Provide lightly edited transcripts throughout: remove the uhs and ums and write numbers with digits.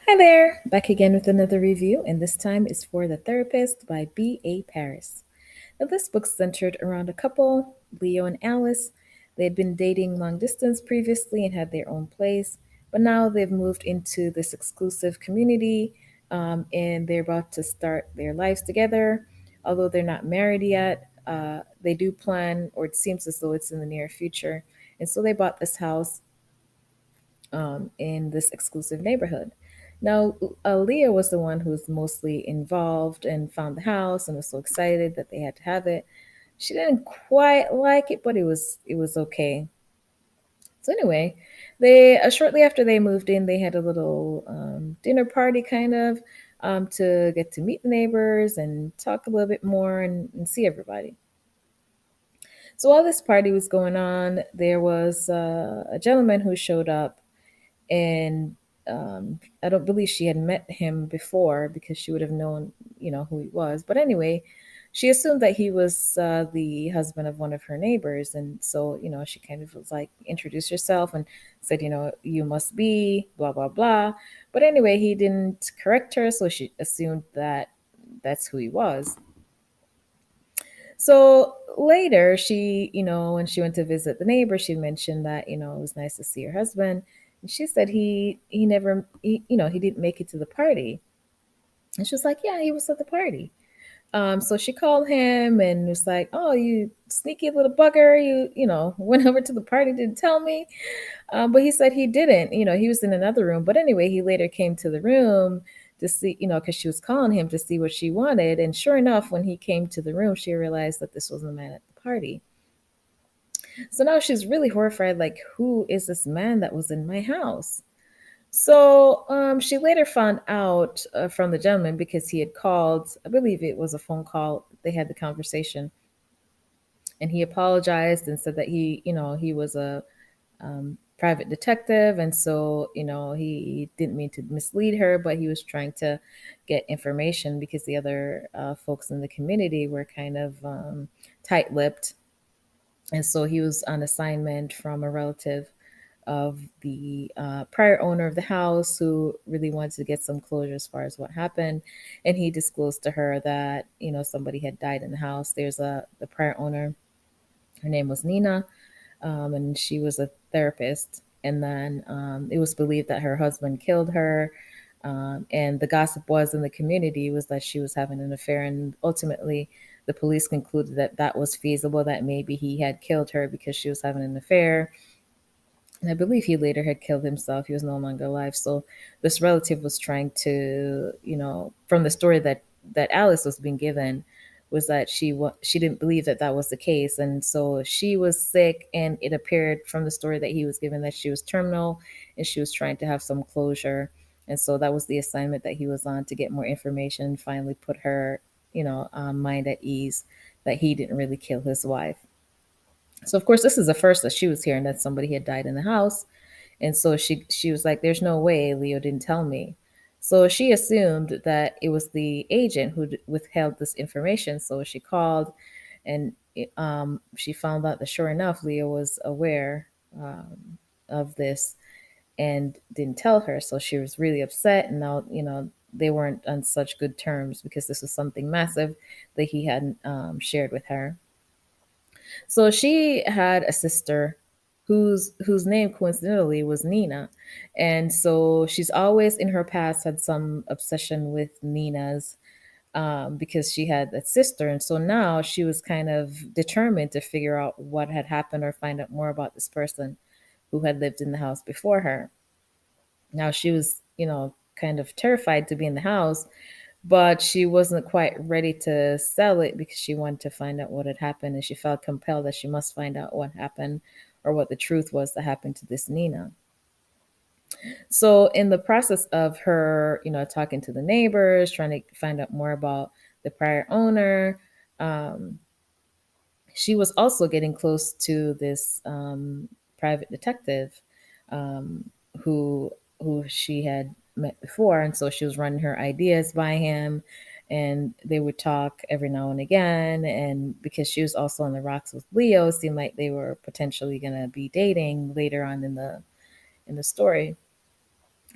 Hi there, back again with another review, and this time is for The Therapist by B.A. Paris. Now, this book's centered around a couple, Leo and Alice. They had been dating long distance previously and had their own place, but now they've moved into this exclusive community and they're about to start their lives together. Although they're not married yet, they do plan, or it seems as though it's in the near future. And so they bought this house in this exclusive neighborhood. Now, Leah was the one who was mostly involved and found the house and was so excited that they had to have it. She didn't quite like it, but it was okay. So anyway, they shortly after they moved in, they had a little dinner party kind of to get to meet the neighbors and talk a little bit more and see everybody. So while this party was going on, there was a gentleman who showed up and I don't believe she had met him before because she would have known, who he was. But anyway, she assumed that he was the husband of one of her neighbors, and so she kind of was like introduced herself and said, you must be blah blah blah. But anyway, he didn't correct her, so she assumed that that's who he was. So later, when she went to visit the neighbor, she mentioned that, it was nice to see her husband. And she said he never, he didn't make it to the party. And she was like, yeah, he was at the party. So she called him and was like, oh, you sneaky little bugger. Went over to the party, didn't tell me. But he said he didn't. He was in another room. But anyway, he later came to the room to see, because she was calling him to see what she wanted. And sure enough, when he came to the room, she realized that this was the man at the party. So now she's really horrified, like, who is this man that was in my house? So she later found out from the gentleman because he had called, I believe it was a phone call. They had the conversation and he apologized and said that he was a private detective, and so he didn't mean to mislead her, but he was trying to get information because the other folks in the community were kind of tight-lipped, and so he was on assignment from a relative of the prior owner of the house who really wanted to get some closure as far as what happened, and he disclosed to her that somebody had died in the house. There's the prior owner, her name was Nina, and she was a therapist. And then it was believed that her husband killed her. And the gossip was in the community was that she was having an affair. And ultimately, the police concluded that that was feasible, that maybe he had killed her because she was having an affair. And I believe he later had killed himself. He was no longer alive. So this relative was trying to, from the story that Alice was being given, was that she didn't believe that that was the case, and so she was sick. And it appeared from the story that he was given that she was terminal, and she was trying to have some closure. And so that was the assignment that he was on, to get more information and finally put her, mind at ease that he didn't really kill his wife. So of course, this is the first that she was hearing that somebody had died in the house, and so she was like, "There's no way Leo didn't tell me." So she assumed that it was the agent who withheld this information. So she called, and she found out that sure enough, Leo was aware of this and didn't tell her. So she was really upset, and now they weren't on such good terms because this was something massive that he hadn't shared with her. So she had a sister whose name coincidentally was Nina. And so she's always in her past had some obsession with Nina's because she had a sister. And so now she was kind of determined to figure out what had happened or find out more about this person who had lived in the house before her. Now she was, kind of terrified to be in the house, but she wasn't quite ready to sell it because she wanted to find out what had happened, and she felt compelled that she must find out what happened or what the truth was that happened to this Nina. So in the process of her, talking to the neighbors, trying to find out more about the prior owner, um, she was also getting close to this private detective um, who she had met before, and so she was running her ideas by him, and they would talk every now and again. And because she was also on the rocks with Leo, it seemed like they were potentially going to be dating later on in the story.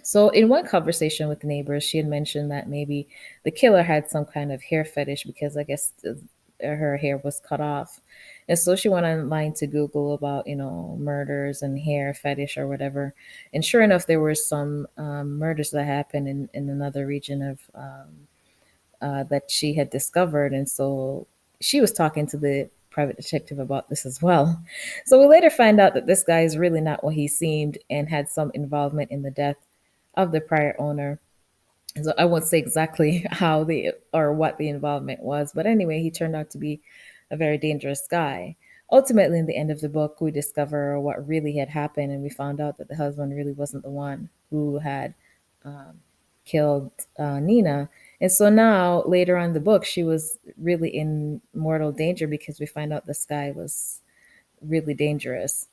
So, in one conversation with the neighbors, she had mentioned that maybe the killer had some kind of hair fetish because I guess her hair was cut off. And so she went online to Google about, murders and hair fetish or whatever. And sure enough, there were some murders that happened in another region of that she had discovered. And so she was talking to the private detective about this as well. So we later find out that this guy is really not what he seemed and had some involvement in the death of the prior owner. So I won't say exactly how the or what the involvement was, but anyway, he turned out to be a very dangerous guy. Ultimately, in the end of the book, we discover what really had happened, and we found out that the husband really wasn't the one who had um, killed Nina. And so now, later on in the book, she was really in mortal danger because we find out this guy was really dangerous.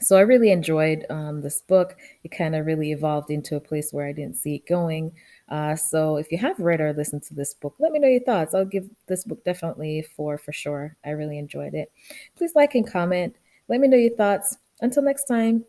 So I really enjoyed this book. It kind of really evolved into a place where I didn't see it going. So if you have read or listened to this book, let me know your thoughts. I'll give this book definitely four for sure. I really enjoyed it. Please like and comment. Let me know your thoughts. Until next time.